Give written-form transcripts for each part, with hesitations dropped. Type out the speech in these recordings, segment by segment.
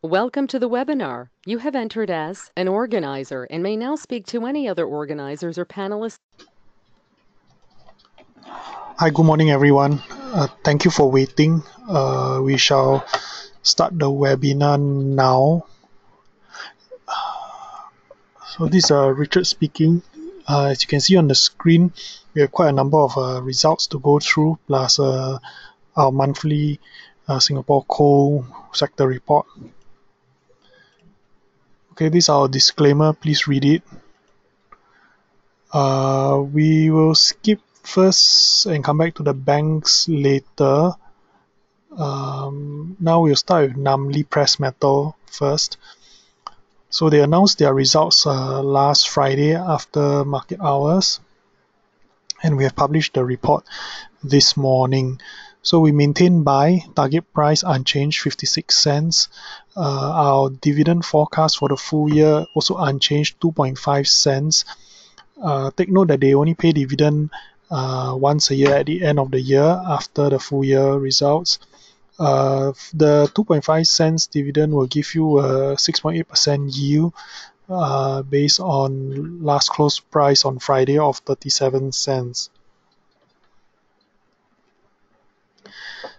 Welcome to the webinar. You have entered as an organizer and may now speak to any other organizers or panelists. Hi, good morning, everyone. Thank you for waiting. We shall start the webinar now. So this is Richard speaking. As you can see on the screen, we have quite a number of results to go through, plus our monthly Singapore coal sector report. Okay, this is our disclaimer. Please read it. We will skip first and come back to the banks later. Now we'll start with Namly Press Metal first. So they announced their results last Friday after market hours, and we have published the report this morning. So we maintain buy, target price unchanged, 56 cents. Our dividend forecast for the full year also unchanged, 2.5 cents. Take note that they only pay dividend once a year at the end of the year after the full year results. The 2.5 cents dividend will give you a 6.8% yield based on last close price on Friday of 37 cents.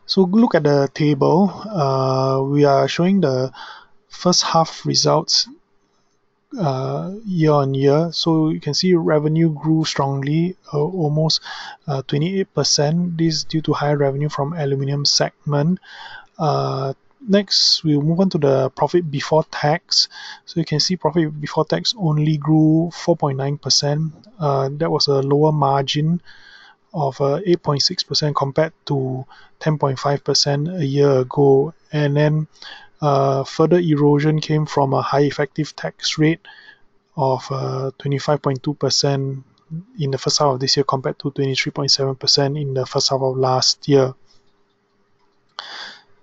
So look at the table. We are showing the first half results year on year. So you can see revenue grew strongly, almost 28%. This is due to higher revenue from aluminium segment. Next, we'll move on to the profit before tax. So you can see profit before tax only grew 4.9%. That was a lower margin of 8.6% compared to 10.5% a year ago. And then further erosion came from a high effective tax rate of 25.2% in the first half of this year compared to 23.7% in the first half of last year.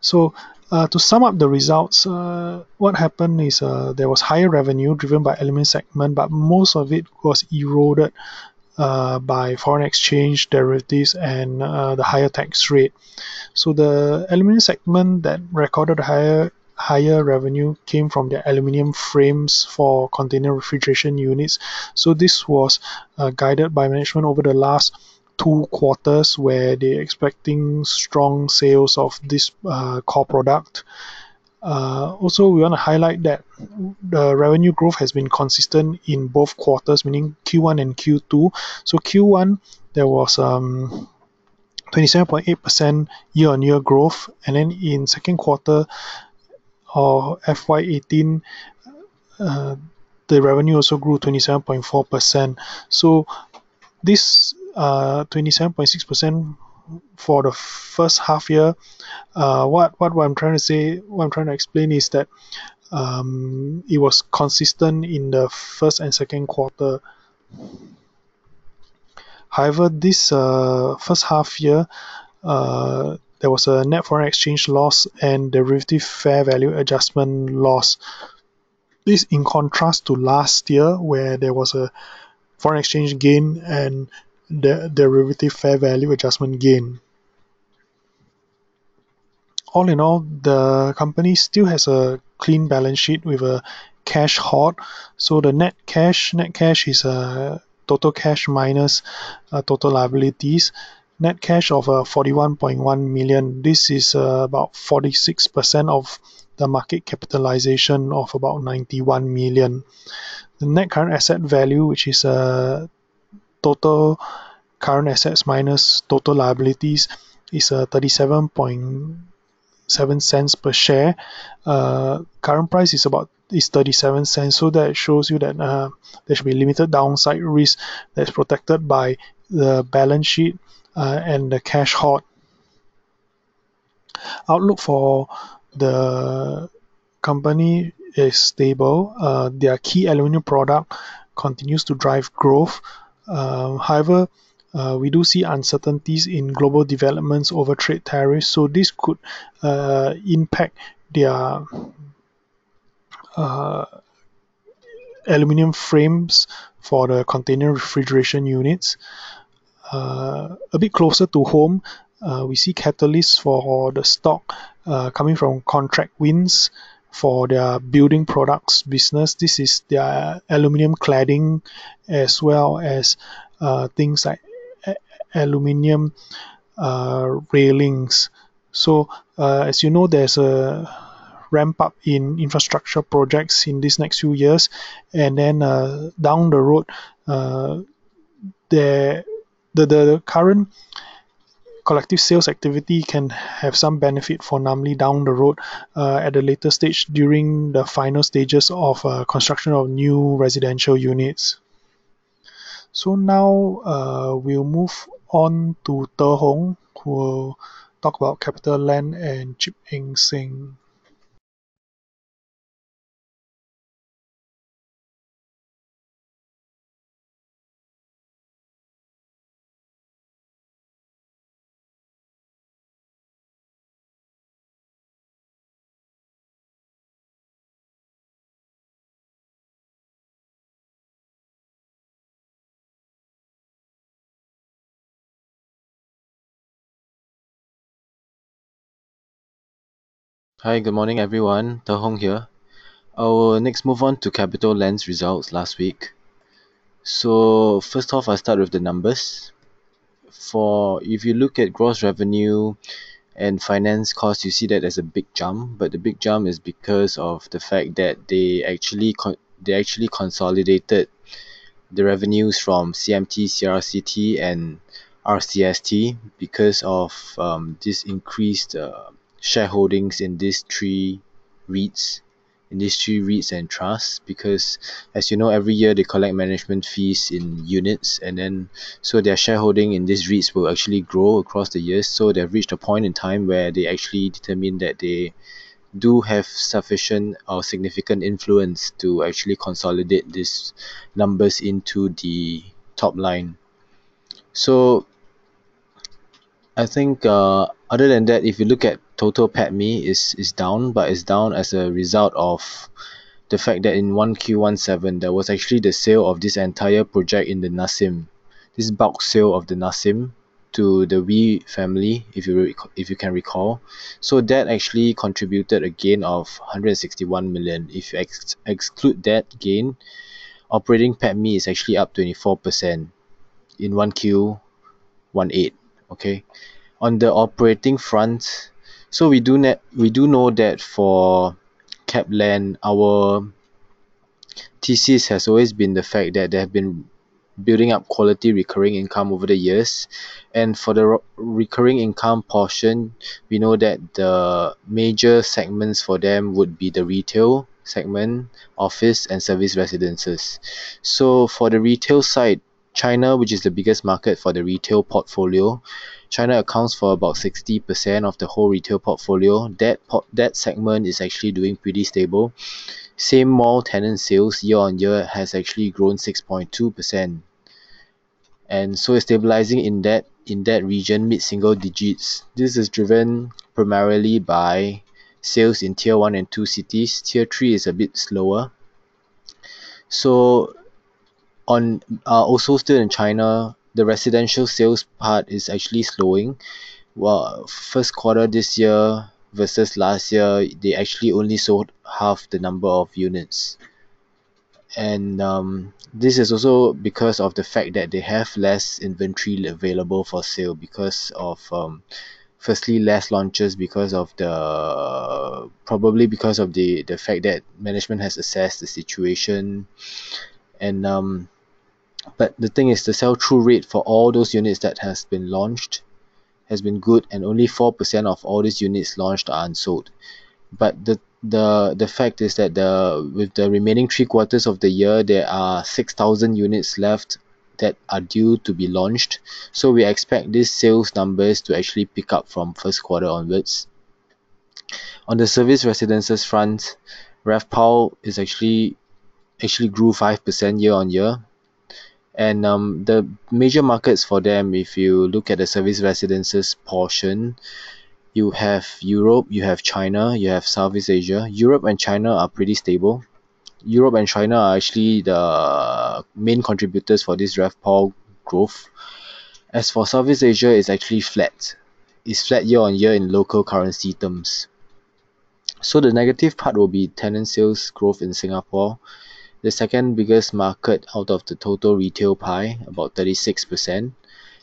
So to sum up the results, what happened is there was higher revenue driven by aluminium segment, but most of it was eroded by foreign exchange derivatives and the higher tax rate. So the aluminium segment that recorded higher revenue came from the aluminium frames for container refrigeration units. So this was guided by management over the last 2 quarters where they're expecting strong sales of this core product. Also, we want to highlight that the revenue growth has been consistent in both quarters, meaning Q1 and Q2. So Q1, there was 27.8% year-on-year growth, and then in second quarter of FY18, the revenue also grew 27.4%. So this 27.6% for the first half year, what I'm trying to explain is that it was consistent in the first and second quarter. However, this first half year, there was a net foreign exchange loss and derivative fair value adjustment loss. This in contrast to last year where there was a foreign exchange gain and the derivative fair value adjustment gain. All in all, the company still has a clean balance sheet with a cash hoard. So the net cash is total cash minus total liabilities. Net cash of 41.1 million. This is about 46% of the market capitalization of about 91 million. The net current asset value, which is total current assets minus total liabilities, is 37.7 cents per share. Current price is 37 cents, so that shows you that there should be limited downside risk that's protected by the balance sheet and the cash hoard. Outlook for the company is stable. Their key aluminum product continues to drive growth. However, we do see uncertainties in global developments over trade tariffs, so this could impact their aluminum frames for the container refrigeration units. A bit closer to home, we see catalysts for the stock coming from contract wins for their building products business. This is their aluminium cladding, as well as things like aluminium railings. So as you know, there's a ramp up in infrastructure projects in these next few years, and then down the road, the current collective sales activity can have some benefit for Namli down the road, at a later stage during the final stages of construction of new residential units. So now we'll move on to Te Hong, who will talk about CapitaLand and Chip Eng Seng. Hi, good morning everyone. Te Hong here. I will next move on to CapitaLand's results last week. So first off, I start with the numbers. If you look at gross revenue and finance costs, you see that there's a big jump, but the big jump is because of the fact that they actually consolidated the revenues from CMT, CRCT, and RCST because of this increased shareholdings in these three REITs and trusts, because as you know, every year they collect management fees in units, and then so their shareholding in these REITs will actually grow across the years. So they've reached a point in time where they actually determine that they do have sufficient or significant influence to actually consolidate these numbers into the top line. So I think other than that, if you look at total PATMI, is down, but it's down as a result of the fact that in 1Q17 there was actually the sale of this entire project in the Nassim, this bulk sale of the Nassim to the Wee family, if you can recall. So that actually contributed a gain of 161 million. If you exclude that gain, operating PATMI is actually up 24% in 1Q18. Okay, on the operating front, so we do know that for CapitaLand, our thesis has always been the fact that they have been building up quality recurring income over the years. And for the recurring income portion, we know that the major segments for them would be the retail segment, office, and service residences. So for the retail side, China, which is the biggest market for the retail portfolio, China accounts for about 60% of the whole retail portfolio. That segment is actually doing pretty stable. Same mall tenant sales year on year has actually grown 6.2%, and so it's stabilizing in that region mid single digits. This is driven primarily by sales in tier 1 and 2 cities. Tier 3 is a bit slower. So on also still in China, the residential sales part is actually slowing. Well, first quarter this year versus last year, they actually only sold half the number of units. And this is also because of the fact that they have less inventory available for sale because of firstly less launches, because of probably because of the fact that management has assessed the situation. And but the thing is, the sell-through rate for all those units that has been launched has been good, and only 4% of all these units launched are unsold. But the fact is that with the remaining 3 quarters of the year, there are 6,000 units left that are due to be launched. So we expect these sales numbers to actually pick up from first quarter onwards. On the service residences front, Raffles is actually grew 5% year on year. And the major markets for them, if you look at the service residences portion, you have Europe, you have China, you have Southeast Asia. Europe and China are pretty stable. Europe and China are actually the main contributors for this RevPAR growth. As for Southeast Asia, it's actually flat. It's flat year on year in local currency terms. So the negative part will be tenant sales growth in Singapore, the second biggest market out of the total retail pie, about 36%.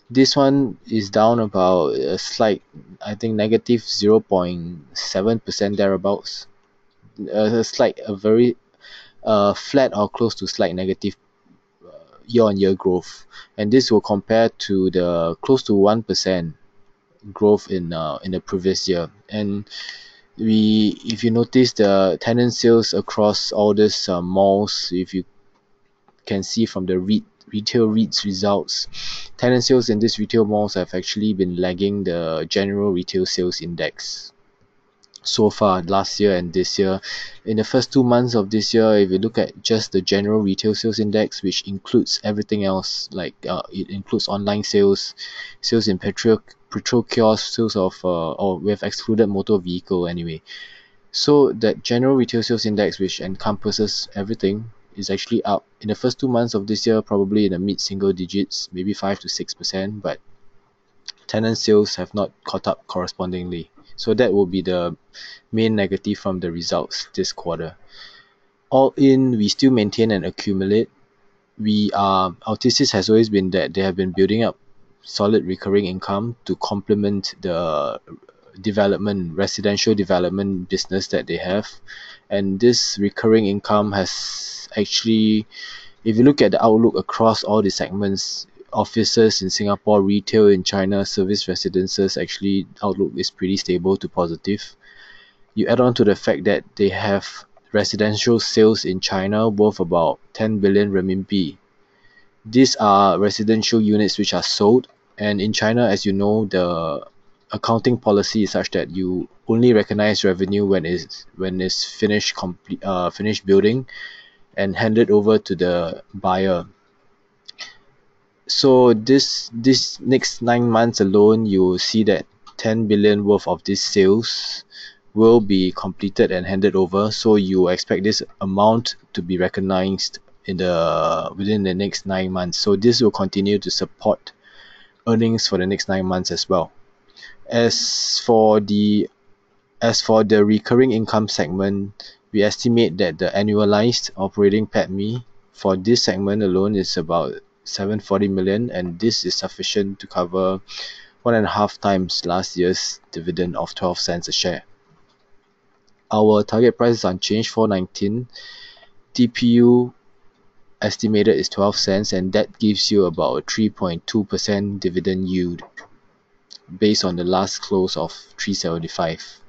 This one is down about a slight, I think, negative 0.7% thereabouts. A very flat or close to slight negative year-on-year growth, and this will compare to the close to 1% growth in the previous year. And if you notice the tenant sales across all these malls, if you can see from the retail REITs results, tenant sales in these retail malls have actually been lagging the general retail sales index so far last year and this year. In the first 2 months of this year, if you look at just the general retail sales index, which includes everything else, like it includes online sales, sales in petrol kiosks, sales of or we have excluded motor vehicle anyway. So that general retail sales index, which encompasses everything, is actually up in the first 2 months of this year, probably in the mid single digits, maybe 5 to 6%, but tenant sales have not caught up correspondingly. So that will be the main negative from the results this quarter. All in, we still maintain and accumulate. Our thesis has always been that they have been building up solid recurring income to complement the residential development business that they have. And this recurring income has actually, if you look at the outlook across all the segments, offices in Singapore, retail in China, service residences, actually outlook is pretty stable to positive. You add on to the fact that they have residential sales in China worth about 10 billion renminbi. These are residential units which are sold, and in China, as you know, the accounting policy is such that you only recognize revenue when it's finished building and handed over to the buyer. So this next 9 months alone, you will see that 10 billion worth of these sales will be completed and handed over. So you expect this amount to be recognized within the next 9 months. So this will continue to support earnings for the next 9 months as well. As for the recurring income segment, we estimate that the annualized operating PATMI for this segment alone is about 740 million, and this is sufficient to cover 1.5 times last year's dividend of 12 cents a share. Our target price is unchanged, 4.19. DPU estimated is 12 cents, and that gives you about a 3.2% dividend yield based on the last close of 3.75.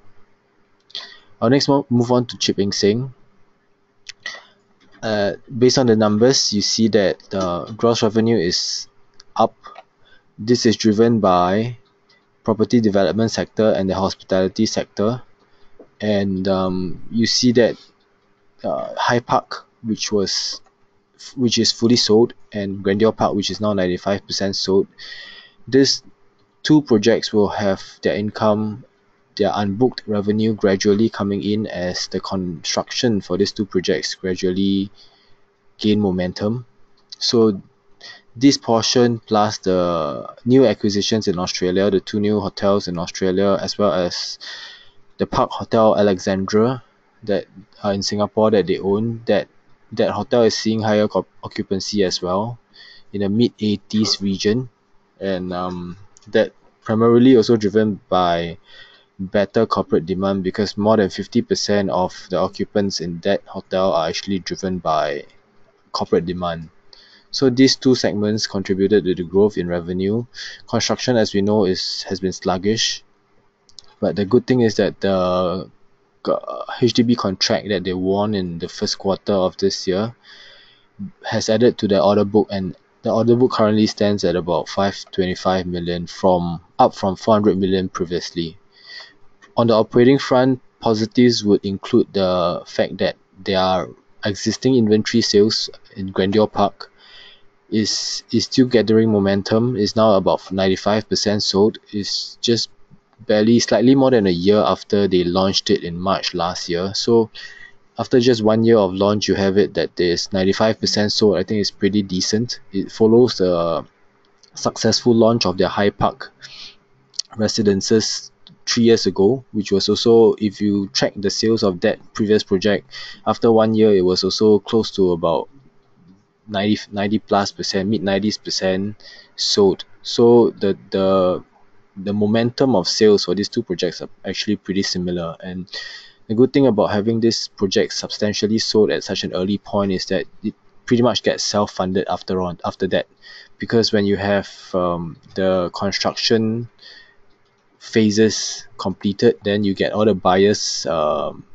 I'll next move on to Seng. Based on the numbers, you see that the gross revenue is up. This is driven by property development sector and the hospitality sector, and you see that High Park, which is fully sold, and Grandeur Park, which is now 95% sold. These two projects will have their unbooked revenue gradually coming in as the construction for these two projects gradually gain momentum. So this portion plus the new acquisitions in Australia, the two new hotels in Australia, as well as the Park Hotel Alexandra that are in Singapore that they own, that hotel is seeing higher occupancy as well in the mid-80s region, and that primarily also driven by better corporate demand, because more than 50% of the occupants in that hotel are actually driven by corporate demand. So these two segments contributed to the growth in revenue. Construction, as we know, has been sluggish, but the good thing is that the HDB contract that they won in the first quarter of this year has added to the order book, and the order book currently stands at about 525 million, up from 400 million previously. On the operating front, positives would include the fact that their existing inventory sales in Grandeur Park is still gathering momentum, is now about 95% sold. It's just slightly more than a year after they launched it in March last year. So after just 1 year of launch, you have it that there's 95% sold. I think it's pretty decent. It follows the successful launch of their High Park residences 3 years ago, which was also, if you track the sales of that previous project, after 1 year it was also close to about 90 plus percent, mid 90s% sold. So the momentum of sales for these two projects are actually pretty similar. And the good thing about having this project substantially sold at such an early point is that it pretty much gets self-funded after that, because when you have the construction phases completed, then you get all the buyers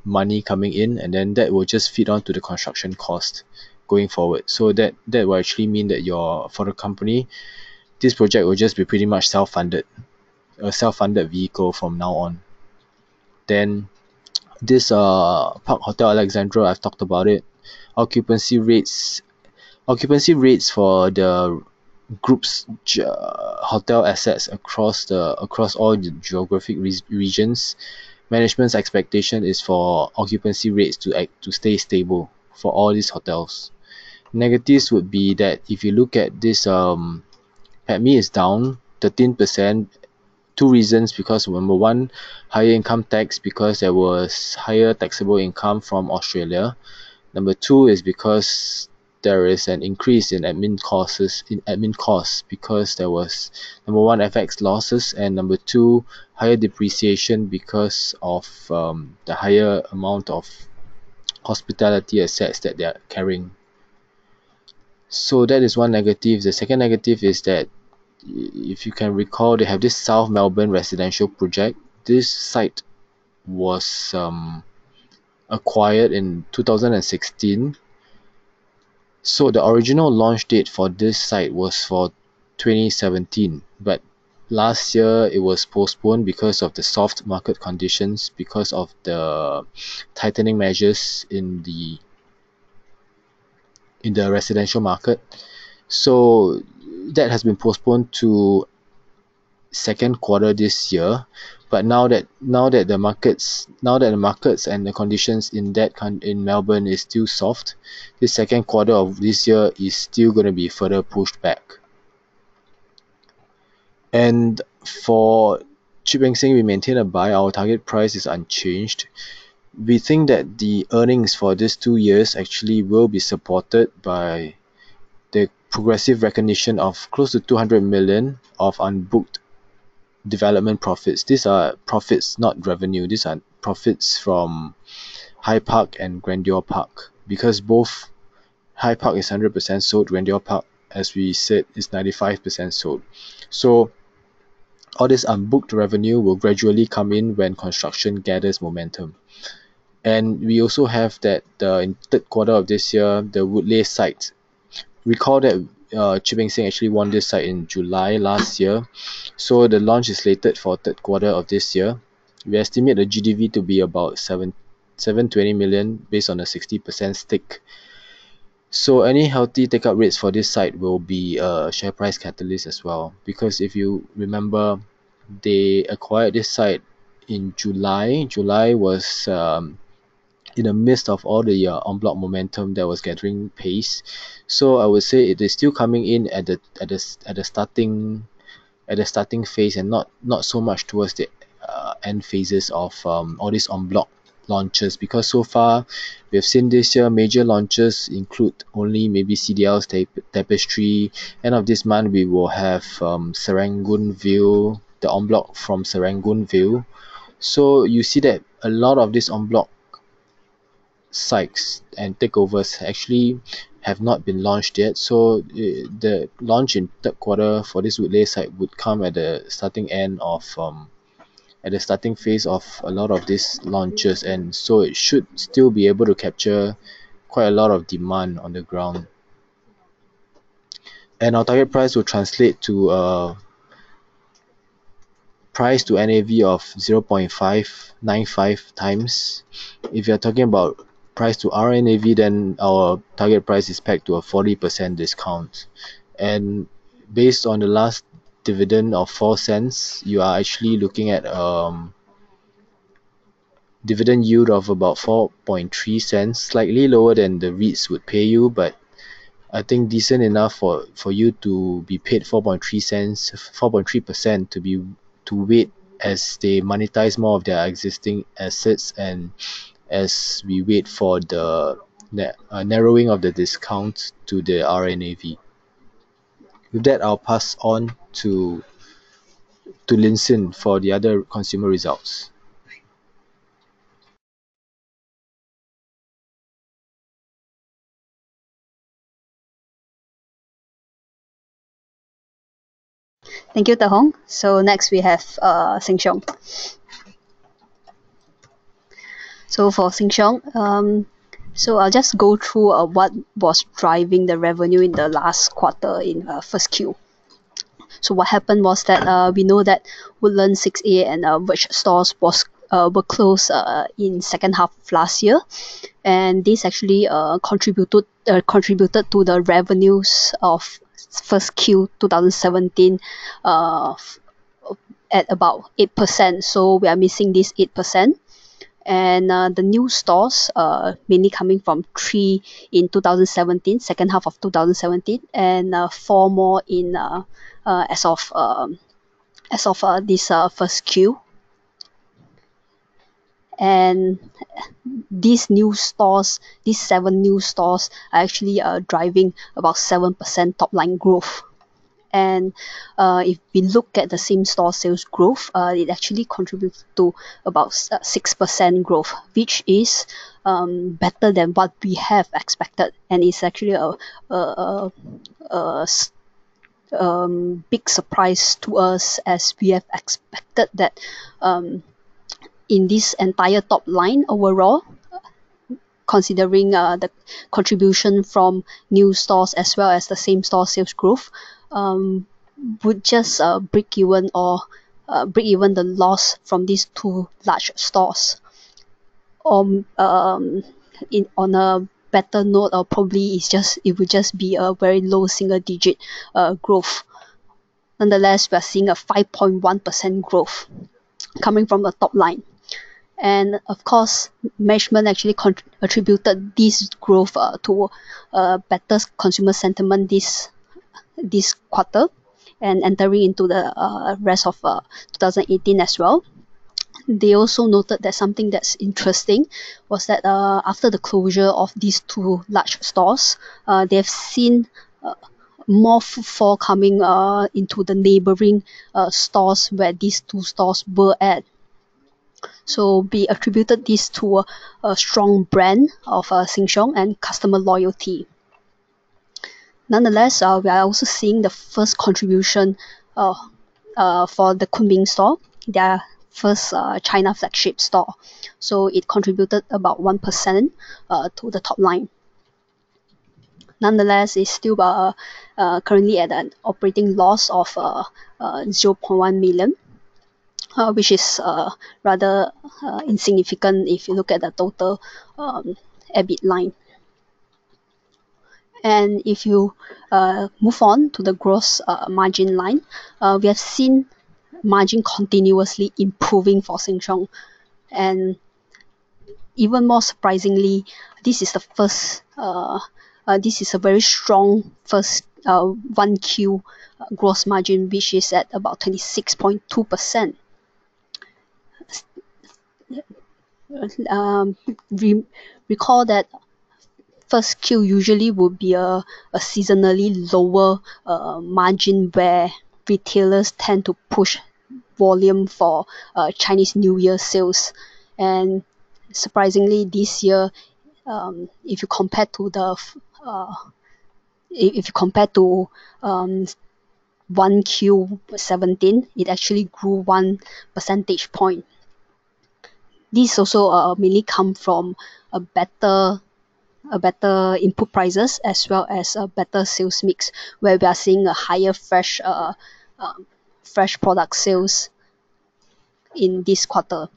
money coming in, and then that will just feed on to the construction cost going forward. So that will actually mean that for the company, this project will just be pretty much a self-funded vehicle from now on. Then this Park Hotel Alexandra, I've talked about it. Occupancy rates for the group's hotel assets across all the geographic regions. Management's expectation is for occupancy rates to stay stable for all these hotels. Negatives would be that if you look at this, PATMI is down 13%. Two reasons: because number one, higher income tax, because there was higher taxable income from Australia. Number two is because there is an increase in admin costs because there was, number one, FX losses, and number two, higher depreciation because of the higher amount of hospitality assets that they are carrying. So that is one negative. The second negative is that, if you can recall, they have this South Melbourne residential project. This site was acquired in 2016. So the original launch date for this site was for 2017, but last year it was postponed because of the soft market conditions, because of the tightening measures in the residential market. So that has been postponed to second quarter this year. But now that the markets and the conditions in Melbourne is still soft, the second quarter of this year is still going to be further pushed back. And for Chip and Seng, we maintain a buy. Our target price is unchanged. We think that the earnings for these 2 years actually will be supported by the progressive recognition of close to 200 million of unbooked development profits. These are profits, not revenue. These are profits from High Park and Grandeur Park, because both High Park is 100% sold, Grandeur Park, as we said, is 95% sold. So all this unbooked revenue will gradually come in when construction gathers momentum. And we also have that in third quarter of this year, the Woodleigh site. Recall that Chip and Seng actually won this site in July last year. So the launch is slated for third quarter of this year. We estimate the GDV to be about 720 million based on a 60% stake. So any healthy take-up rates for this site will be a share price catalyst as well, because if you remember, they acquired this site in July. July was in the midst of all the en-bloc momentum that was gathering pace. So I would say it is still coming in at the starting phase, and not so much towards the end phases of all these en-bloc launches, because so far we have seen this year major launches include only maybe CDL's Tapestry. End of this month we will have Serangoon View, the en-bloc from Serangoon View. So you see that a lot of these en-bloc sites and takeovers actually have not been launched yet. So the launch in third quarter for this Woodleigh site would come at the starting phase of a lot of these launches, and so it should still be able to capture quite a lot of demand on the ground. And our target price will translate to a price to NAV of 0.595 times. If you're talking about price to RNAV, then our target price is pegged to a 40% discount. And based on the last dividend of 4 cents, you are actually looking at dividend yield of about 4.3 cents, slightly lower than the REITs would pay you, but I think decent enough for you to be paid 4.3% to wait as they monetize more of their existing assets and as we wait for the narrowing of the discount to the RNAV. With that, I'll pass on to Linson for the other consumer results. Thank you, Tahong. So next we have Siong. So for Siong, so I'll just go through what was driving the revenue in the last quarter in first Q. So what happened was that we know that Woodland 6A and Verge stores were closed in second half of last year, and this actually contributed to the revenues of first Q 2017 at about 8%. So we are missing this 8%. And the new stores mainly coming from 3 in 2017, second half of 2017, and 4 more in as of this first Q. And these new stores, these 7 new stores, are actually driving about 7% top line growth. And if we look at the same store sales growth, it actually contributes to about 6% growth, which is better than what we have expected, and it's actually a big surprise to us, as we have expected that in this entire top line overall, considering the contribution from new stores as well as the same store sales growth, would just break even the loss from these 2 large stores. On a better note, or probably it would just be a very low single digit growth. Nonetheless, we are seeing a 5.1% growth coming from the top line. And of course, management actually attributed this growth to better consumer sentiment this quarter, and entering into the rest of 2018 as well. They also noted that something that's interesting was that after the closure of these 2 large stores, they've seen more footfall coming into the neighboring stores where these 2 stores were at. So we attributed this to a strong brand of Siong and customer loyalty. Nonetheless, we are also seeing the first contribution for the Kunming store, their first China flagship store. So it contributed about 1% to the top line. Nonetheless, it's still currently at an operating loss of 0.1 million, which is rather insignificant if you look at the total EBIT line. And if you move on to the gross margin line, we have seen margin continuously improving for Siong. And even more surprisingly, this is a very strong first 1Q gross margin, which is at about 26.2%. Recall that first Q usually would be a seasonally lower margin, where retailers tend to push volume for Chinese New Year sales. And surprisingly, this year, if you compare to 1Q17, it actually grew 1 percentage point. This also mainly come from a better input prices, as well as a better sales mix, where we are seeing a higher fresh product sales in this quarter.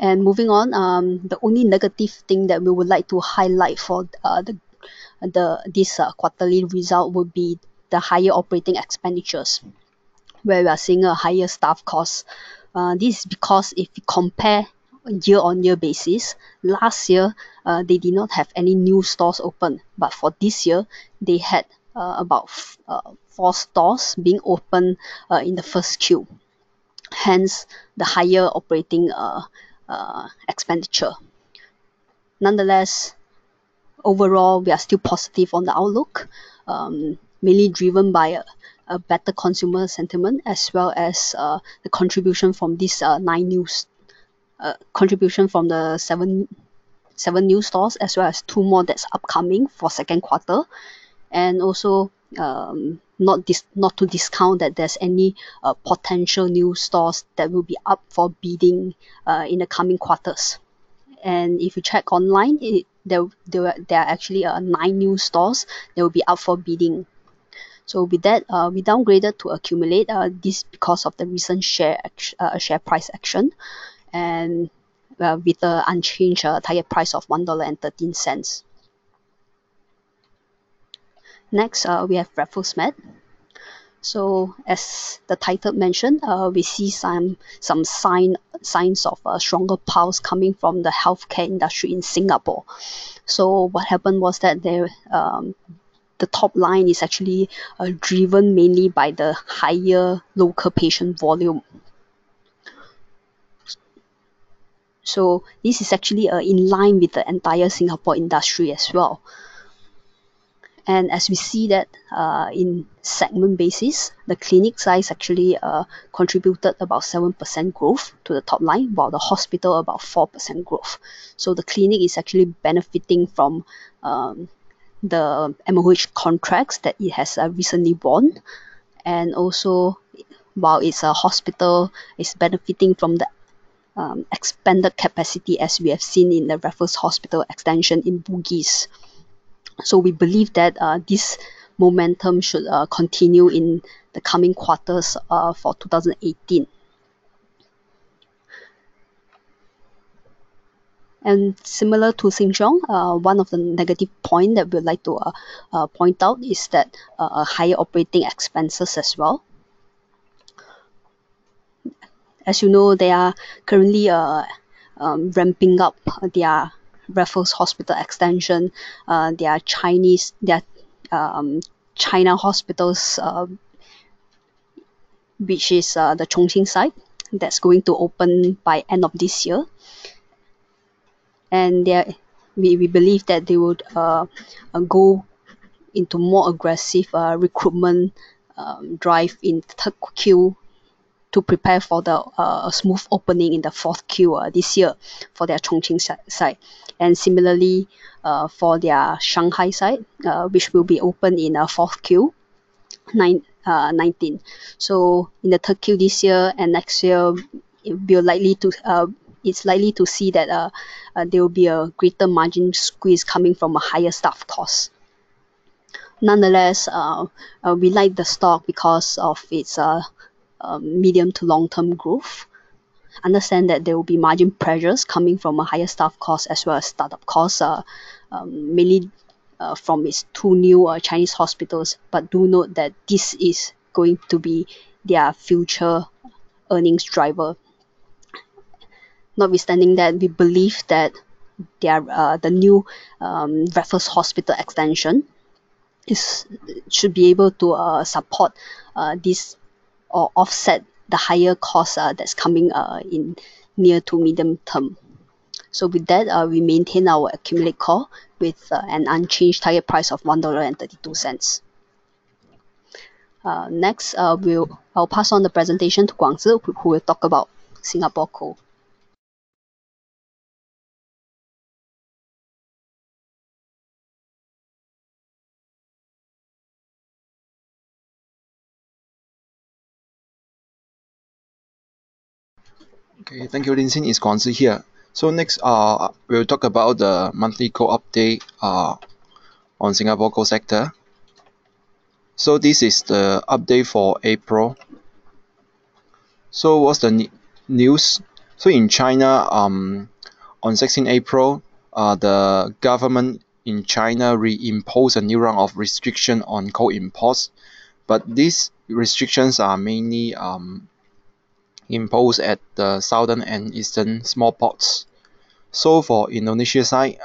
And moving on, the only negative thing that we would like to highlight for this quarterly result would be the higher operating expenditures, where we are seeing a higher staff cost. This is because if you compare year-on-year basis, last year they did not have any new stores open, but for this year they had about 4 stores being opened in the first Q. hence the higher operating expenditure. Nonetheless, overall, we are still positive on the outlook, mainly driven by a better consumer sentiment, as well as the contribution from these contribution from the seven new stores, as well as 2 more that's upcoming for second quarter. And also, not to discount that there's any potential new stores that will be up for bidding in the coming quarters. And if you check online, there are actually 9 new stores that will be up for bidding. So with that, we downgraded to accumulate this because of the recent share price action, and with the unchanged target price of $1.13. Next, we have Raffles. So as the title mentioned, we see some signs of a stronger pulse coming from the healthcare industry in Singapore. So what happened was that the top line is actually driven mainly by the higher local patient volume. So this is actually in line with the entire Singapore industry as well. And as we see that in segment basis, the clinic size actually contributed about 7% growth to the top line, while the hospital about 4% growth. So the clinic is actually benefiting from the MOH contracts that it has recently won, and also while its a hospital is benefiting from the expanded capacity, as we have seen in the Raffles Hospital extension in Bugis. So we believe that this momentum should continue in the coming quarters for 2018. And similar to Siong, one of the negative point that we'd like to point out is that higher operating expenses as well. As you know, they are currently ramping up their Raffles Hospital extension, their China hospitals, which is the Chongqing site, that's going to open by end of this year. And we believe that they would go into more aggressive recruitment drive in third Q to prepare for the smooth opening in the fourth Q this year for their Chongqing site. And similarly for their Shanghai site, which will be open in fourth Q 19. So in the third Q this year and next year, it's likely to see that there will be a greater margin squeeze coming from a higher staff cost. Nonetheless, we like the stock because of its medium to long-term growth. Understand that there will be margin pressures coming from a higher staff cost as well as startup costs, mainly from its 2 new Chinese hospitals. But do note that this is going to be their future earnings driver. Notwithstanding that, we believe that the new Raffles Hospital extension should be able to support this or offset the higher costs that's coming in near to medium term. So with that, we maintain our accumulate call with an unchanged target price of $1.32. Next, I'll pass on the presentation to Guangzi, who will talk about Singapore Coal. Okay, thank you, Linsin. It's Guangzi here. So next, we'll talk about the monthly coal update on Singapore coal sector. So this is the update for April. So what's the news? So in China, on 16 April, the government in China reimposed a new round of restriction on coal imports, but these restrictions are mainly imposed at the southern and eastern small ports. So for Indonesia side,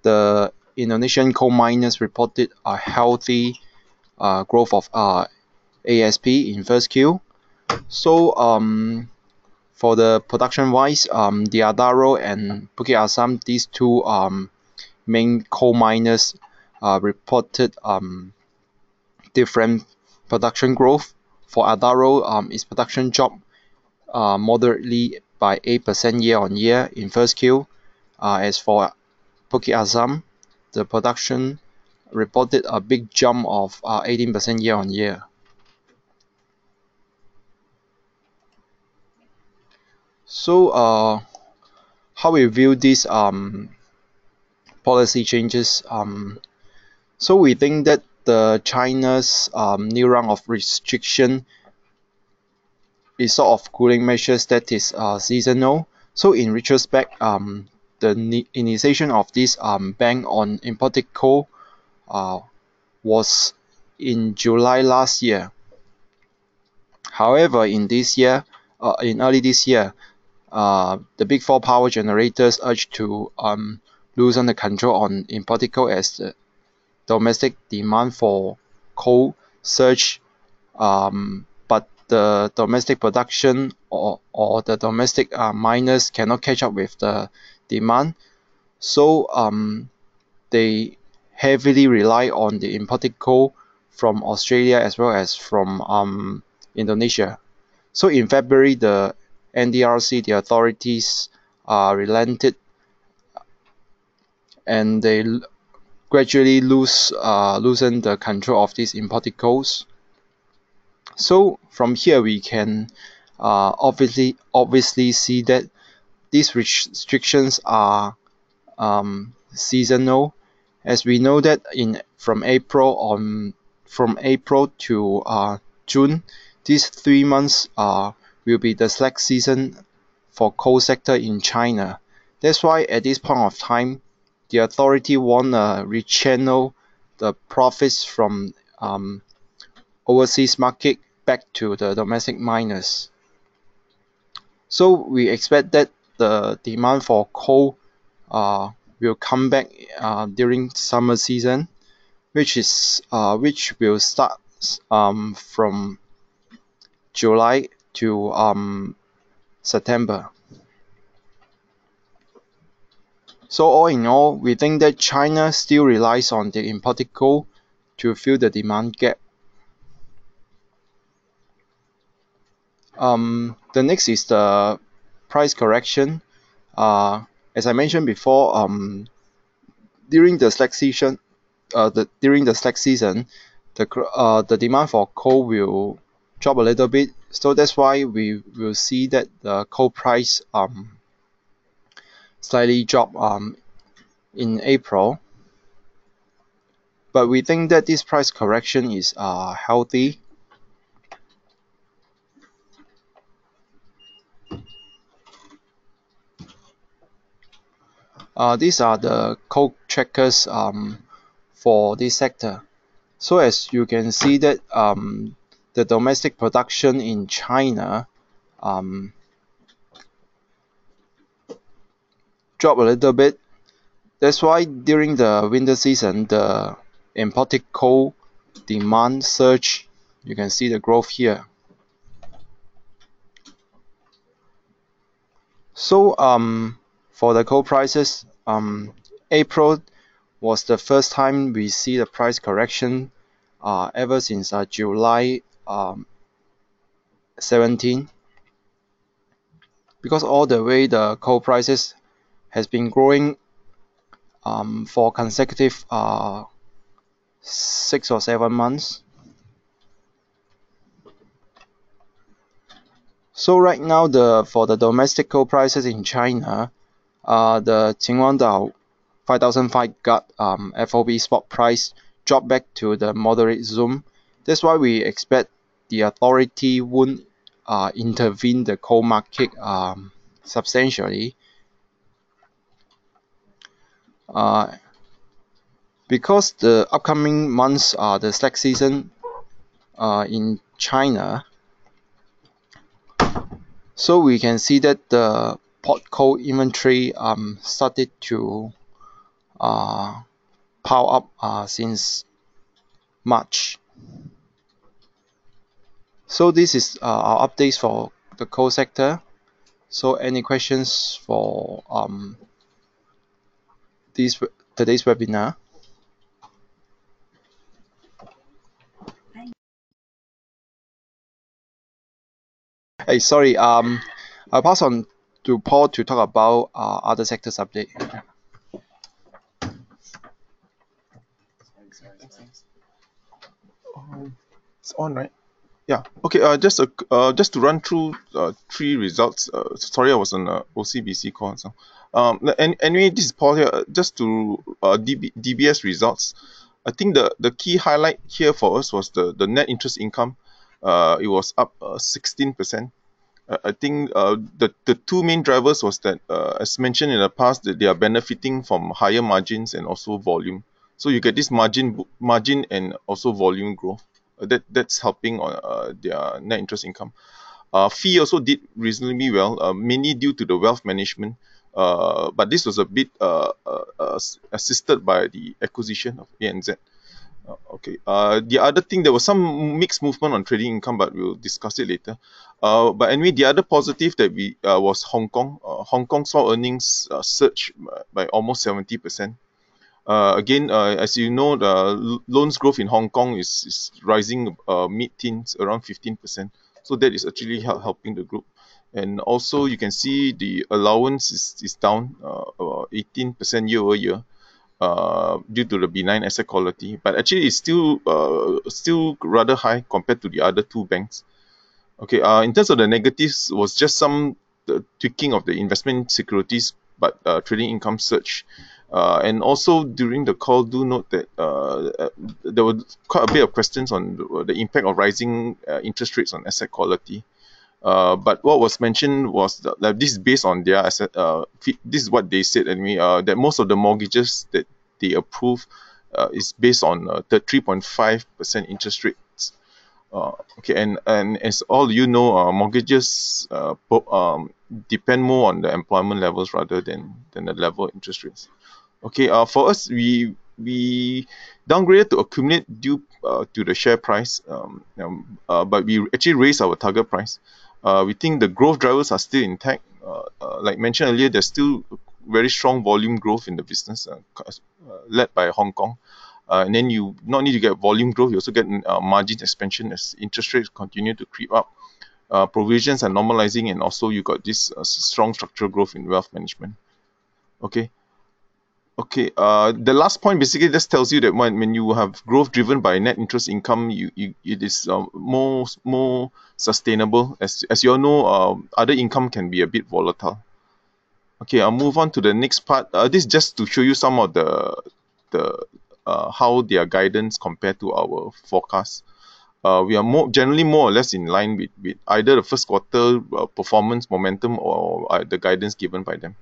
the Indonesian coal miners reported a healthy growth of ASP in first Q, So for the production wise, the Adaro and Bukit Asam, these two main coal miners reported different production growth. For Adaro, its production dropped moderately by 8% year on year in first Q. As for Bukit Asam, the production reported a big jump of 18% year on year. So how we view these policy changes? So we think that the China's new round of restriction is sort of cooling measures that is seasonal. So in retrospect, the initiation of this ban on imported coal was in July last year. However, in early this year, the big four power generators urged to loosen the control on imported coal as the domestic demand for coal surged, but the domestic production or the domestic miners cannot catch up with the demand. So they heavily rely on the imported coal from Australia as well as from Indonesia. So in February, the NDRC, the authorities relented, and they gradually loosen the control of these imported coals. So from here we can obviously see that these restrictions are seasonal, as we know that from April to June, these 3 months will be the slack season for coal sector in China. That's why at this point of time, the authority want to rechannel the profits from overseas market back to the domestic miners. So we expect that the demand for coal will come back during summer season, which will start from July to September. So all in all, we think that China still relies on the imported coal to fill the demand gap. The next is the price correction. As I mentioned before, during the slack season, the demand for coal will drop a little bit. So that's why we will see that the coal price slightly drop in April. But we think that this price correction is healthy. These are the coal trackers for this sector. So as you can see that the domestic production in China dropped a little bit. That's why during the winter season, the imported coal demand surge. You can see the growth here. So for the coal prices, April was the first time we see the price correction ever since July 17, because all the way the coal prices has been growing for consecutive 6 or 7 months. So right now, for the domestic coal prices in China, the Qinhuangdao 5005 gut FOB spot price dropped back to the moderate zone. That's why we expect the authority won't intervene the coal market substantially. Because the upcoming months are the slack season in China, so we can see that the port coal inventory started to pile up since March. So this is our updates for the coal sector. So any questions for today's webinar? Hey, sorry. I'll pass on to Paul to talk about other sectors update. It's on, right? Yeah. Okay. Just to run through three results. Sorry, I was on a OCBC call. So, anyway, this is Paul here. Just to DBS results. I think the key highlight here for us was the net interest income. It was up 16%. I think the two main drivers was that, as mentioned in the past, that they are benefiting from higher margins and also volume. So you get this margin and also volume growth. That's helping on their net interest income. Fee also did reasonably well, mainly due to the wealth management. But this was a bit assisted by the acquisition of ANZ. Okay. The other thing, there was some mixed movement on trading income, but we'll discuss it later. But anyway, the other positive that we was Hong Kong. Hong Kong saw earnings surge by almost 70%. Again, as you know, the loans growth in Hong Kong is rising mid-teens, around 15%. So that is actually helping the group. And also, you can see the allowance is down 18% year over year. Due to the benign asset quality, but actually it's still rather high compared to the other two banks. Okay, in terms of the negatives, was just some tweaking of the investment securities, but trading income surge. And also during the call, do note that there were quite a bit of questions on the impact of rising interest rates on asset quality. But what was mentioned was that this is based on their asset. This is what they said anyway. That most of the mortgages that they approve is based on the 3.5% interest rates. Okay, and as all you know, mortgages depend more on the employment levels rather than the level of interest rates. Okay, for us, we downgraded to accumulate due to the share price, but we actually raised our target price. We think the growth drivers are still intact. Like mentioned earlier, there's still very strong volume growth in the business, led by Hong Kong. And then you not need to get volume growth, you also get margin expansion as interest rates continue to creep up. Provisions are normalizing, and also you got this strong structural growth in wealth management. Okay. Okay, the last point basically just tells you that when you have growth driven by net interest income, it is more sustainable. As you all know, other income can be a bit volatile. Okay, I'll move on to the next part. This is just to show you some of the how their guidance compared to our forecast. We are generally more or less in line with either the first quarter performance momentum or the guidance given by them.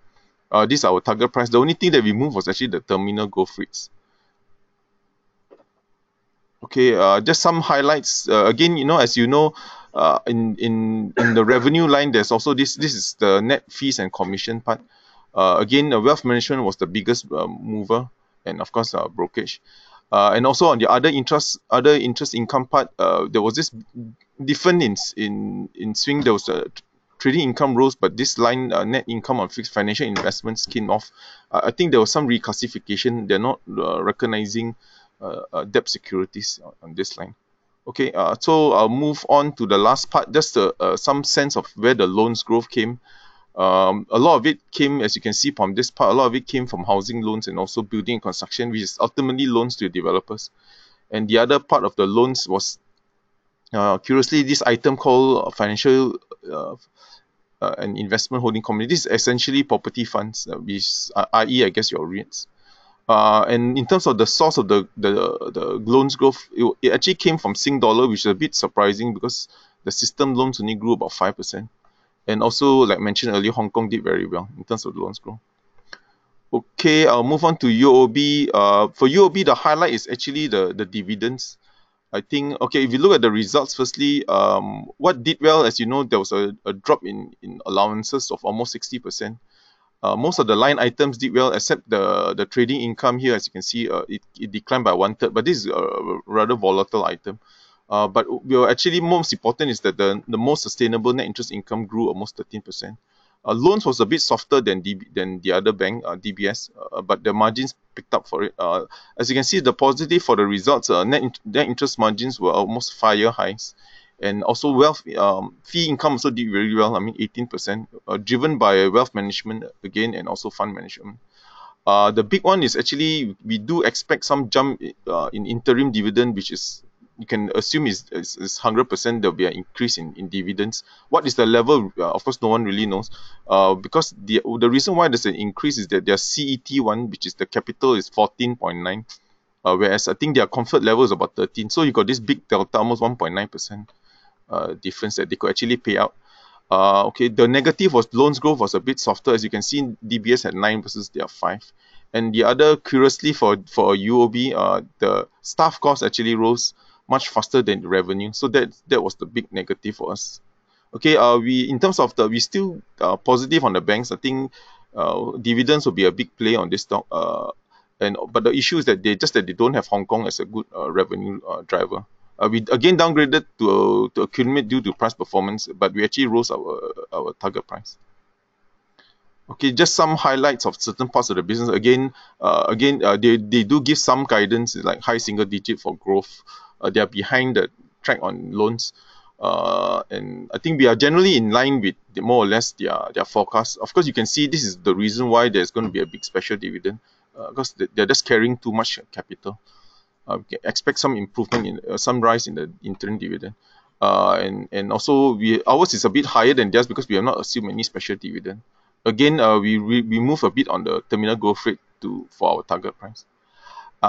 This is our target price. The only thing that we moved was actually the terminal growth rates. Okay, just some highlights. Again, as you know, in the revenue line, there's also this is the net fees and commission part. Again, wealth management was the biggest mover, and of course, brokerage. And also on the other interest income part, there was this difference in swing. There was a trading income rose, but this line, net income on fixed financial investments, came off. I think there was some reclassification. They're not recognizing debt securities on this line. Okay, so I'll move on to the last part, just some sense of where the loans growth came. A lot of it came, as you can see from this part, a lot of it came from housing loans and also building and construction, which is ultimately loans to developers. And the other part of the loans was, curiously, this item called financial and investment holding company. This is essentially property funds, i.e., I guess your REITs. And in terms of the source of the loans growth, it actually came from Sing dollar, which is a bit surprising because the system loans only grew about 5%. And also, like mentioned earlier, Hong Kong did very well in terms of loans growth. Okay, I'll move on to UOB. For UOB, the highlight is actually the dividends. I think, okay, if you look at the results, firstly, what did well, as you know, there was a drop in allowances of almost 60%. Most of the line items did well, except the trading income here. As you can see, it declined by 1/3, but this is a rather volatile item. But we were actually most important is that the most sustainable net interest income grew almost 13%. Loans was a bit softer than the other bank, DBS, but the margins picked up for it. As you can see, the positive for the results, net interest margins were almost 5-year highs. And also wealth fee income also did very well. I mean 18%, driven by wealth management again and also fund management. The big one is actually we do expect some jump in interim dividend, which is you can assume is 100% there'll be an increase in dividends. What is the level? Of course, no one really knows. Because the reason why there's an increase is that their CET1, which is the capital, is 14.9, whereas I think their comfort level is about 13. So you got this big delta, almost 1.9% difference that they could actually pay out. Okay, the negative was loans growth was a bit softer. As you can see, DBS had 9 versus their 5. And the other, curiously for UOB, the staff cost actually rose much faster than the revenue. So that was the big negative for us. Okay, we in terms of we still positive on the banks. I think dividends will be a big play on this stock. But the issue is that they don't have Hong Kong as a good revenue driver. We again downgraded to accumulate due to price performance, but we actually rose our target price. Okay, just some highlights of certain parts of the business. Again, they do give some guidance, like high single digit for growth. They are behind the track on loans. And I think we are generally in line with more or less their forecast. Of course, you can see this is the reason why there's going to be a big special dividend, because they're just carrying too much capital. We can expect some improvement in some rise in the interim dividend. And also ours is a bit higher than theirs because we have not assumed any special dividend. Again, we move a bit on the terminal growth rate for our target price.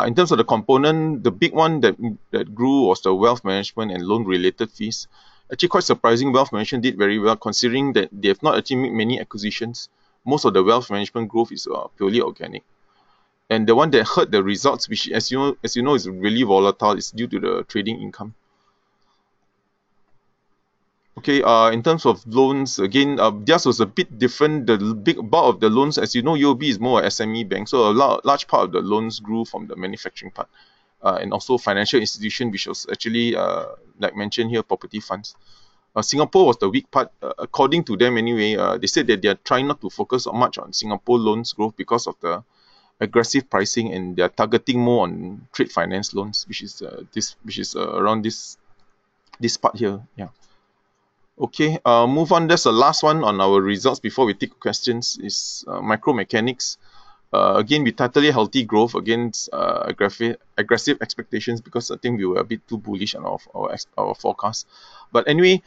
In terms of the component, the big one that grew was the wealth management and loan related fees. Actually quite surprising, wealth management did very well considering that they have not actually made many acquisitions. Most of the wealth management growth is purely organic. And the one that hurt the results, which as you know is really volatile, is due to the trading income. Okay, in terms of loans, again, theirs was a bit different. The big bulk of the loans, as you know, UOB is more a SME bank, so a large part of the loans grew from the manufacturing part, and also financial institution, which was actually, like mentioned here, property funds. Singapore was the weak part, according to them anyway. They said that they are trying not to focus much on Singapore loans growth because of the aggressive pricing, and they are targeting more on trade finance loans, which is around this part here. Yeah. Okay, move on. That's the last one on our results before we take questions is micro mechanics. Again, we totally healthy growth against aggressive expectations because I think we were a bit too bullish on our forecast. But anyway,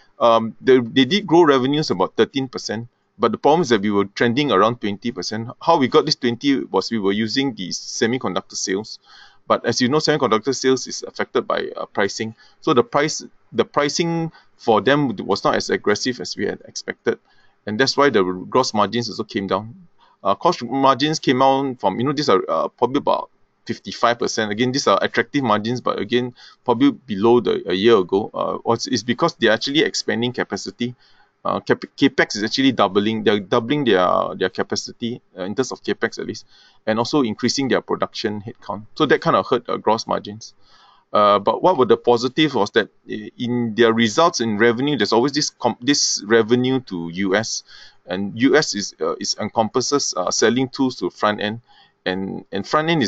they did grow revenues about 13%. But the problem is that we were trending around 20%. How we got this 20 was we were using the semiconductor sales. But as you know, semiconductor sales is affected by pricing. So the pricing for them was not as aggressive as we had expected. And that's why the gross margins also came down. Cost margins came down from, these are probably about 55%. Again, these are attractive margins, but again, probably below a year ago. It's because they're actually expanding capacity. Capex is actually doubling. They're doubling their capacity in terms of capex at least, and also increasing their production headcount. So that kind of hurt gross margins. But what were the positive was that in their results in revenue, there's always this revenue to US, and US is encompasses selling tools to front end, and front end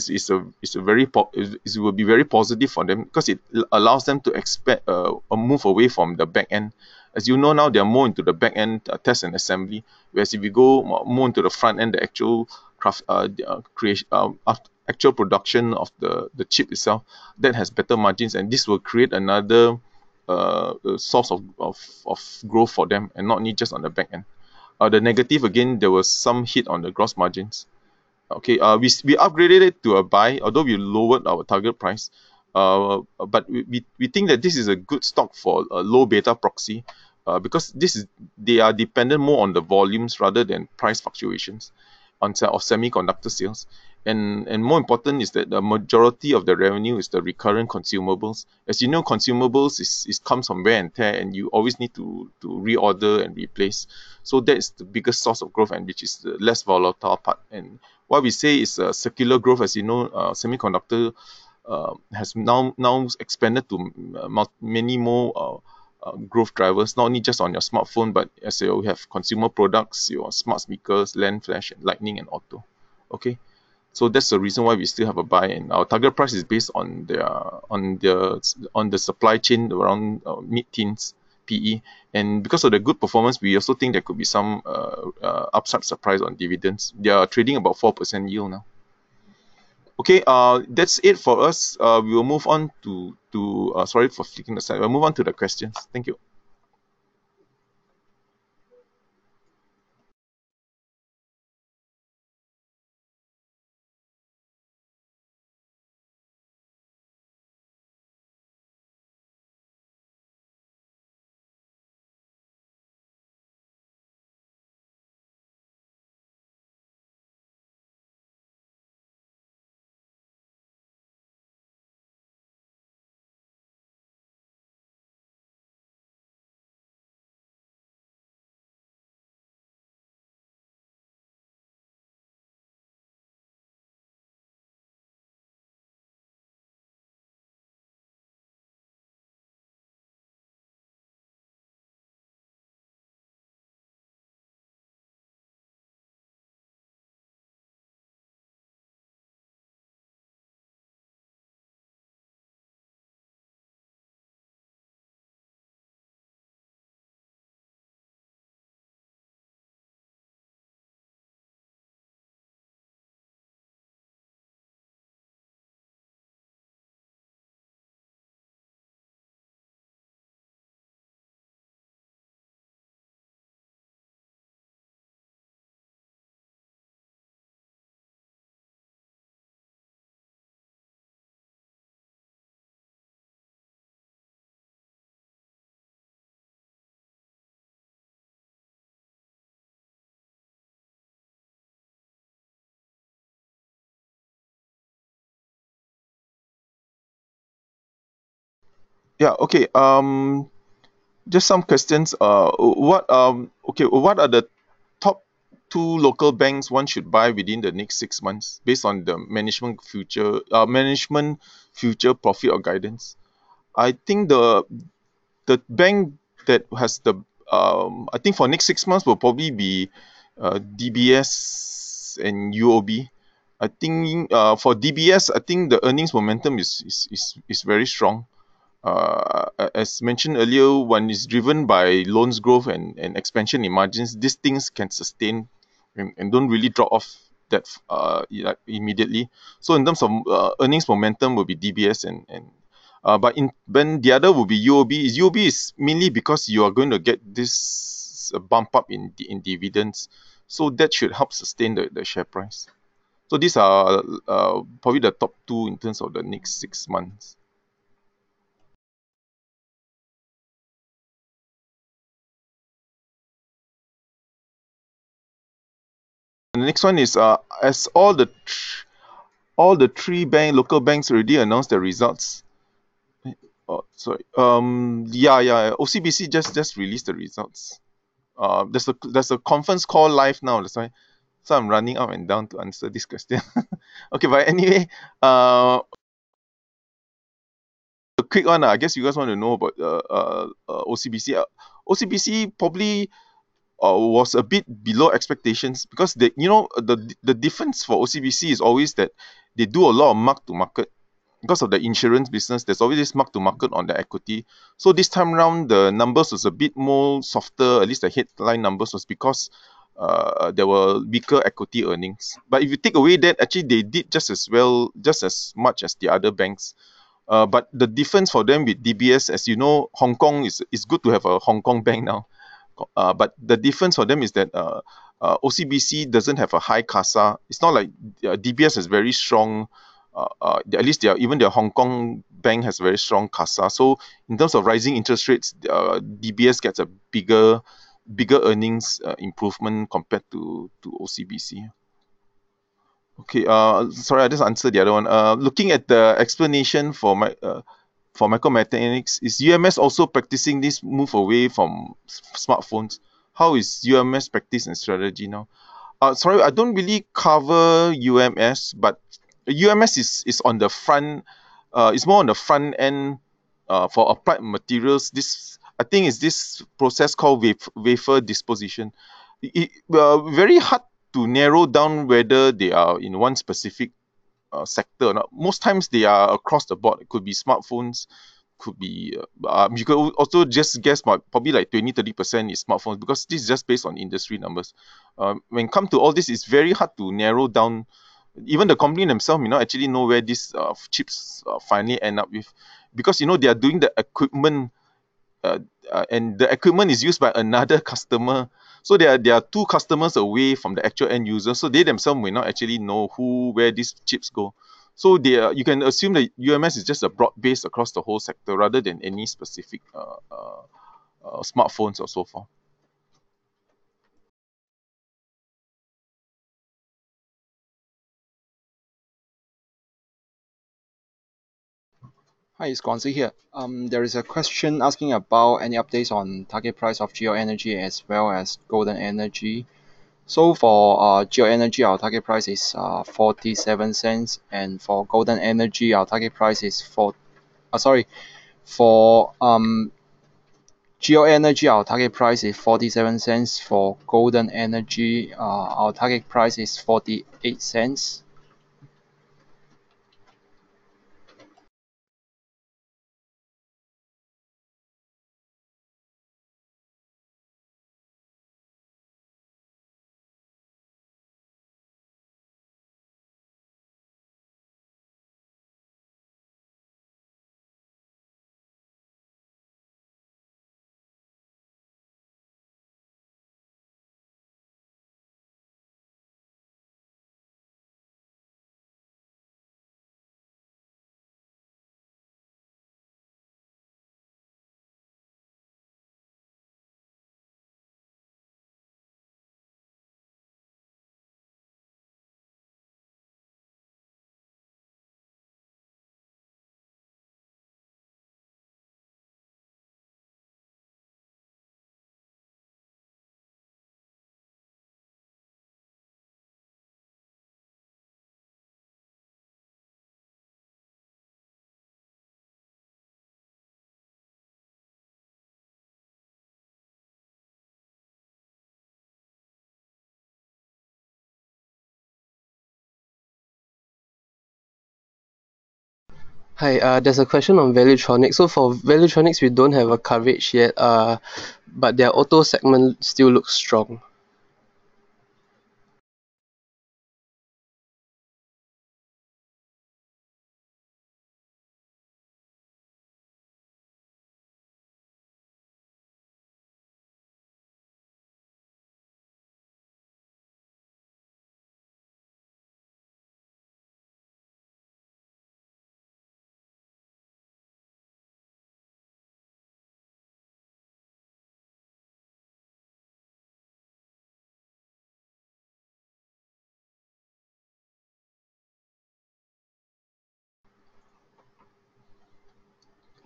will be very positive for them because it allows them to expect a move away from the back end. As you know now, they are more into the back end test and assembly, whereas if you go more into the front end, the actual actual production of the chip itself, that has better margins, and this will create another source of growth for them, and not only just on the back end. The negative, again, there was some hit on the gross margins. Okay, we upgraded it to a buy, although we lowered our target price. But we think that this is a good stock for a low beta proxy, because they are dependent more on the volumes rather than price fluctuations of semiconductor sales. And more important is that the majority of the revenue is the recurrent consumables. As you know, consumables comes from wear and tear, and you always need to reorder and replace. So that is the biggest source of growth, and which is the less volatile part. And what we say is circular growth. As you know, semiconductor has now expanded to many more growth drivers, not only just on your smartphone, but as you have consumer products, your smart speakers, land flash, and lightning and auto. Okay, so that's the reason why we still have a buy, and our target price is based on the supply chain around mid-teens PE, and because of the good performance, we also think there could be some upside surprise on dividends. They are trading about 4% yield now. Okay, that's it for us. We will move on to sorry for flicking the slide. We'll move on to the questions. Thank you. Yeah. Okay. Just some questions. What are the top two local banks one should buy within the next 6 months based on the management future profit or guidance? I think the bank that has the I think for next 6 months will probably be DBS and UOB. I think for DBS, I think the earnings momentum is very strong. As mentioned earlier, one is driven by loans growth and expansion in margins. These things can sustain and don't really drop off that immediately. So in terms of earnings momentum will be DBS but then the other will be UOB. UOB is mainly because you are going to get this bump up in dividends, so that should help sustain the share price. So these are probably the top two in terms of the next 6 months. And the next one is as all the three local banks already announced their results. Oh, sorry. Yeah. OCBC just released the results. There's a conference call live now. That's why. So I'm running up and down to answer this question. Okay, but anyway, a quick one. I guess you guys want to know about OCBC. OCBC probably was a bit below expectations because the difference for OCBC is always that they do a lot of mark to market. Because of the insurance business, there's always this mark to market on the equity. So this time around, the numbers was a bit more softer, at least the headline numbers was because there were weaker equity earnings. But if you take away that, actually they did just as well, just as much as the other banks. But the difference for them with DBS, as you know, Hong Kong is good to have a Hong Kong bank now. But the difference for them is that OCBC doesn't have a high CASA. It's not like DBS has very strong. At least even their Hong Kong bank has very strong CASA. So in terms of rising interest rates, DBS gets a bigger earnings improvement compared to OCBC. Okay. Sorry, I just answered the other one. Looking at the explanation for micromechanics, is UMS also practicing this move away from smartphones? How is UMS practice and strategy now? Sorry, I don't really cover UMS, but UMS is on the front It's more on the front end for applied materials. This I think is this process called wafer disposition. Very hard to narrow down whether they are in one specific sector or not. Most times they are across the board. It could be smartphones, could be you could also just guess probably like 20-30% is smartphones, because this is just based on industry numbers. When it comes to all this, it's very hard to narrow down. Even the company themselves may not actually know where these chips finally end up with, because they are doing the equipment, uh, and the equipment is used by another customer. So they are two customers away from the actual end user. So they themselves may not actually know where these chips go. So you can assume that UMS is just a broad base across the whole sector rather than any specific smartphones or so forth. Hi, it's Guangzi here. There is a question asking about any updates on target price of geoenergy as well as golden energy. So for geoenergy, our target price is 47 cents, and for golden energy, our target price is for geoenergy, our target price is 47 cents. For golden energy, our target price is 48 cents. Hi, there's a question on Valuetronics. So for Valuetronics, we don't have a coverage yet, but their auto segment still looks strong.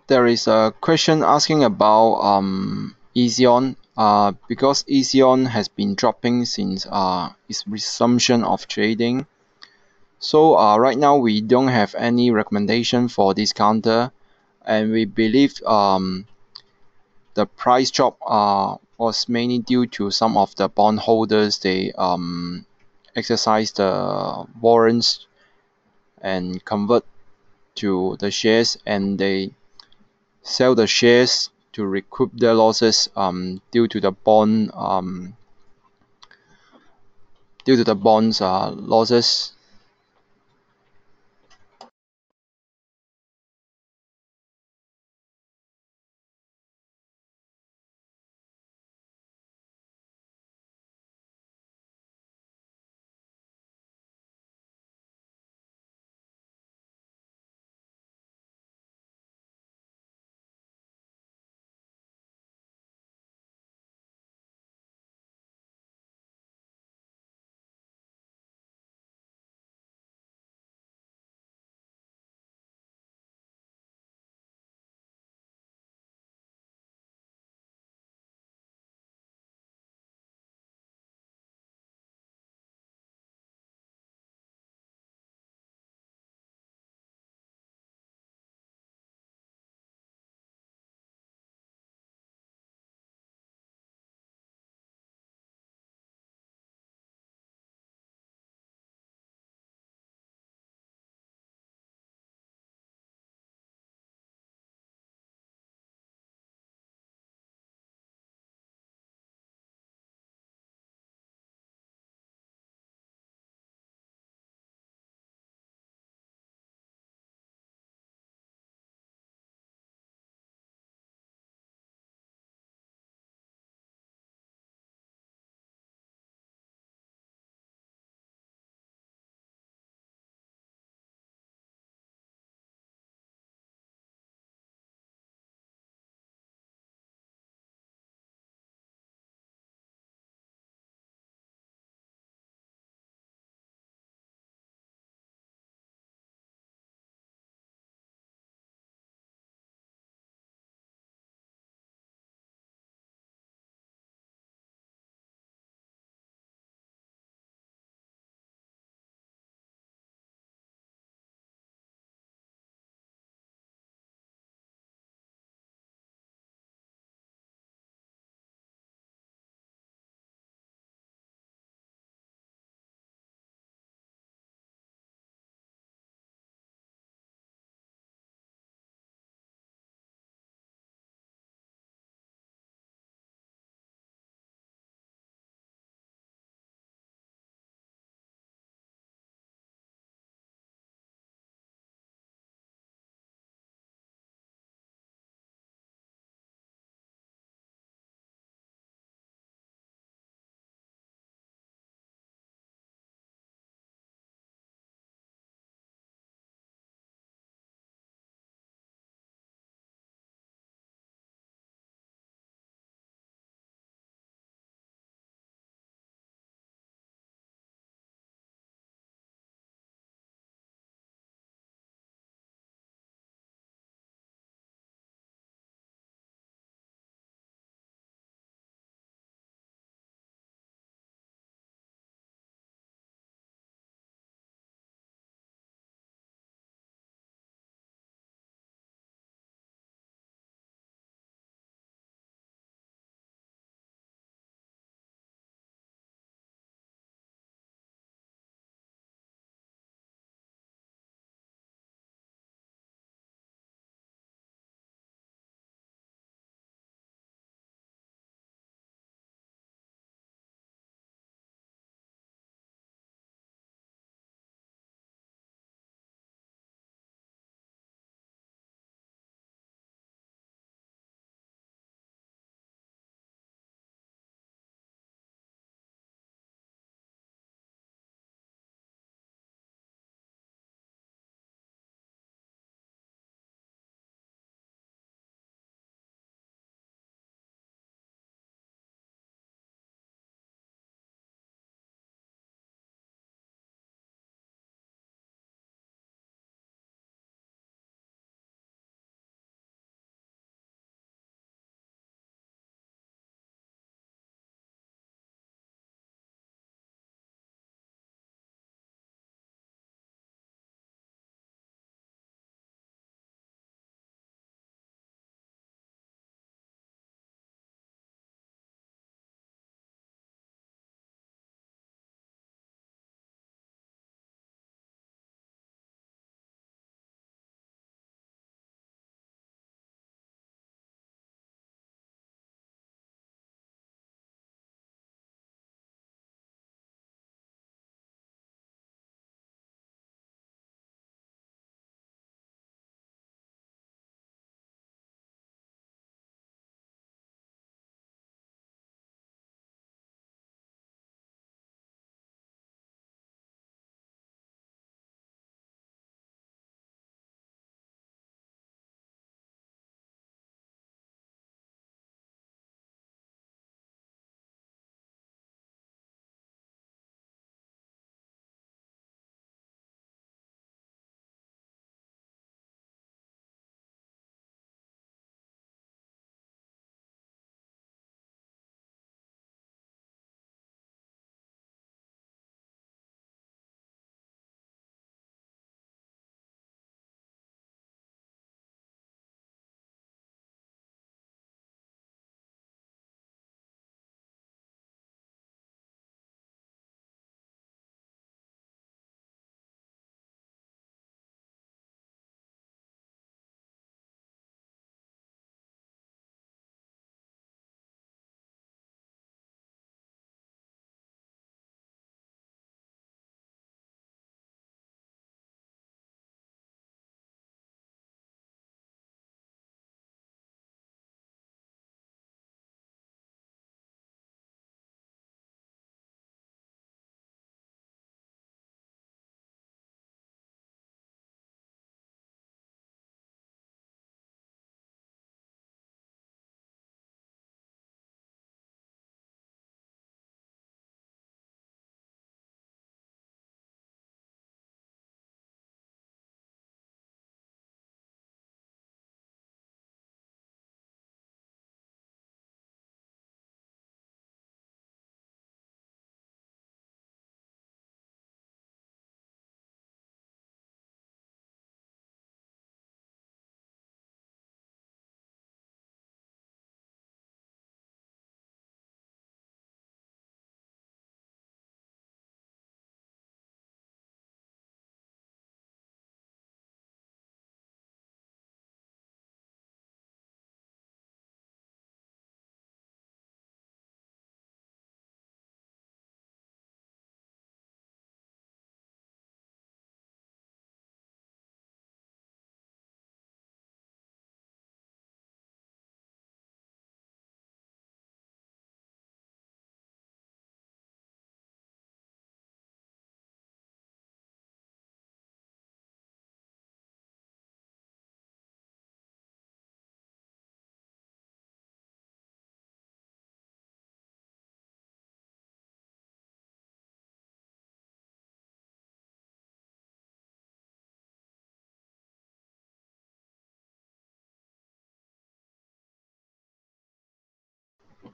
There is a question asking about Ezion, because Ezion has been dropping since its resumption of trading. So right now we don't have any recommendation for this counter, and we believe the price drop was mainly due to some of the bondholders. They exercise the warrants and convert to the shares, and they sell the shares to recoup their losses due to the bonds losses.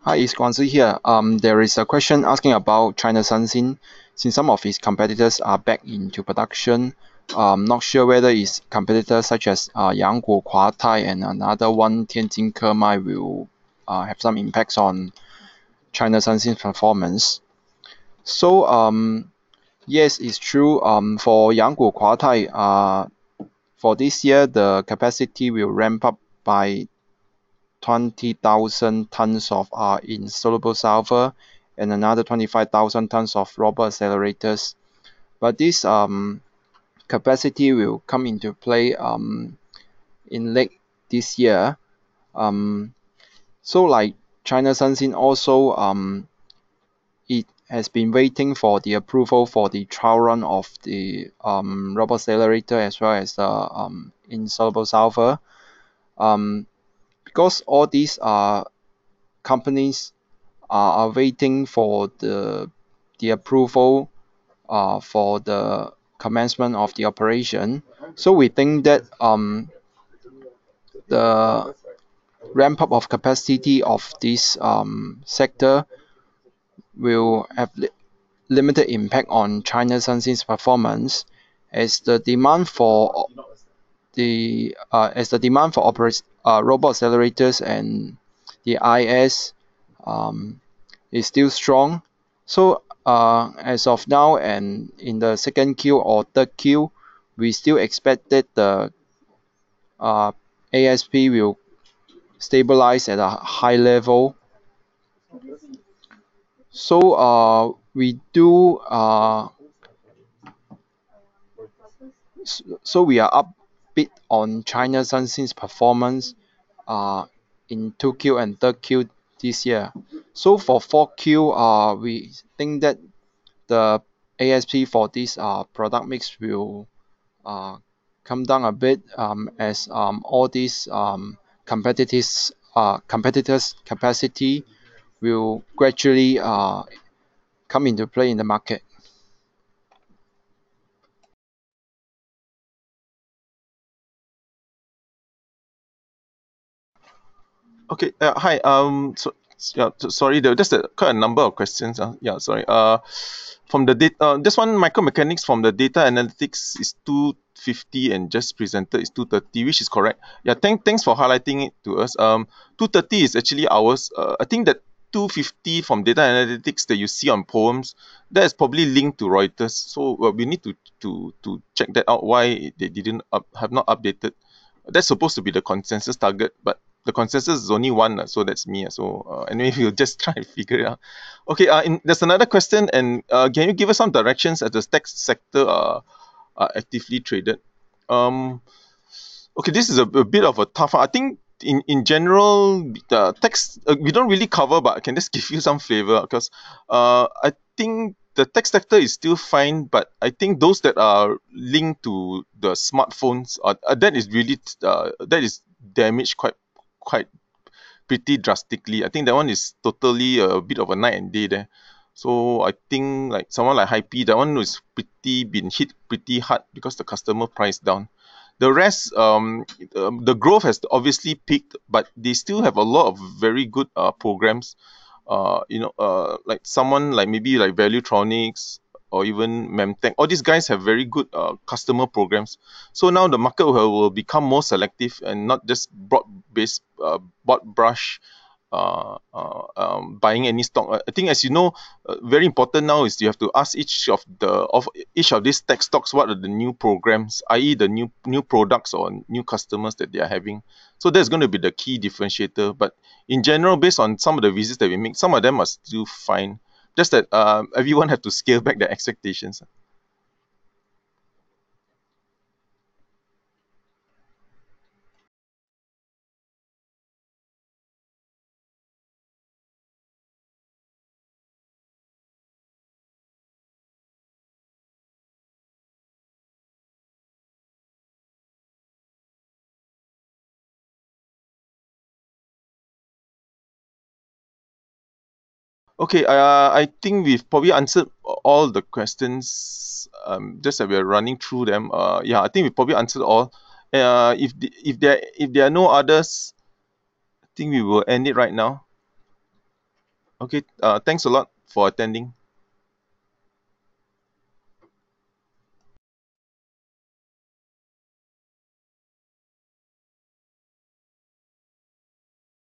Hi, it's Guangzi here. There is a question asking about China Sunsin. Since some of its competitors are back into production, not sure whether its competitors such as Yangguo Huatai and another one Tianjin Kemai will have some impacts on China Sunsin's performance. So yes, it's true. For Yangguo Huatai, for this year the capacity will ramp up by 20,000 tons of insoluble sulfur and another 25,000 tons of rubber accelerators. But this capacity will come into play in late this year. So like China Sunsin also it has been waiting for the approval for the trial run of the rubber accelerator as well as the insoluble sulfur. Because all these companies are waiting for the approval for the commencement of the operation. So we think that the ramp up of capacity of this sector will have limited impact on China Sunsin's performance as the demand for robot accelerators and the IS is still strong. So as of now and in the second Q or third Q, we still expect that the ASP will stabilize at a high level. So we do so we are upbeat on China Sunsin's performance in 2Q and 3Q this year. So for 4Q, we think that the ASP for this product mix will come down a bit as all these competitors capacity will gradually come into play in the market. Okay. Hi. Yeah. Sorry. There's quite a number of questions. Yeah. Sorry. From the data, this one micromechanics from the data analytics is 250 and just presented is 230, which is correct. Yeah. Thanks for highlighting it to us. 230 is actually ours. I think that 250 from data analytics that you see on poems, that is probably linked to Reuters. So we need to check that out. Why they didn't have not updated. That's supposed to be the consensus target, but the consensus is only one, so that's me. So anyway, we'll just try to figure it out. Okay, there's another question, and can you give us some directions as the tech sector are actively traded? Okay, this is a bit of a tough one. I think in general, the text we don't really cover, but I can just give you some flavor because I think the tech sector is still fine, but I think those that are linked to the smartphones, that is really that is damaged quite pretty drastically. I think that one is totally a bit of a night and day there. So I think like someone like Hype, that one is been hit pretty hard because the customer price down. The rest, the growth has obviously peaked, but they still have a lot of very good programs. Like someone like maybe like Valuetronics or even Memtech. All these guys have very good customer programs. So now the market will become more selective and not just broad-based, broad brush buying any stock. I think, as you know, very important now is you have to ask each of these tech stocks what are the new programs, i.e., the new products or new customers that they are having. So that's going to be the key differentiator. But in general, based on some of the visits that we make, some of them are still fine. Just that everyone have to scale back their expectations. Okay, I think we've probably answered all the questions. Just that we're running through them. Yeah, I think we probably answered all. If there are no others, I think we will end it right now. Okay. Thanks a lot for attending.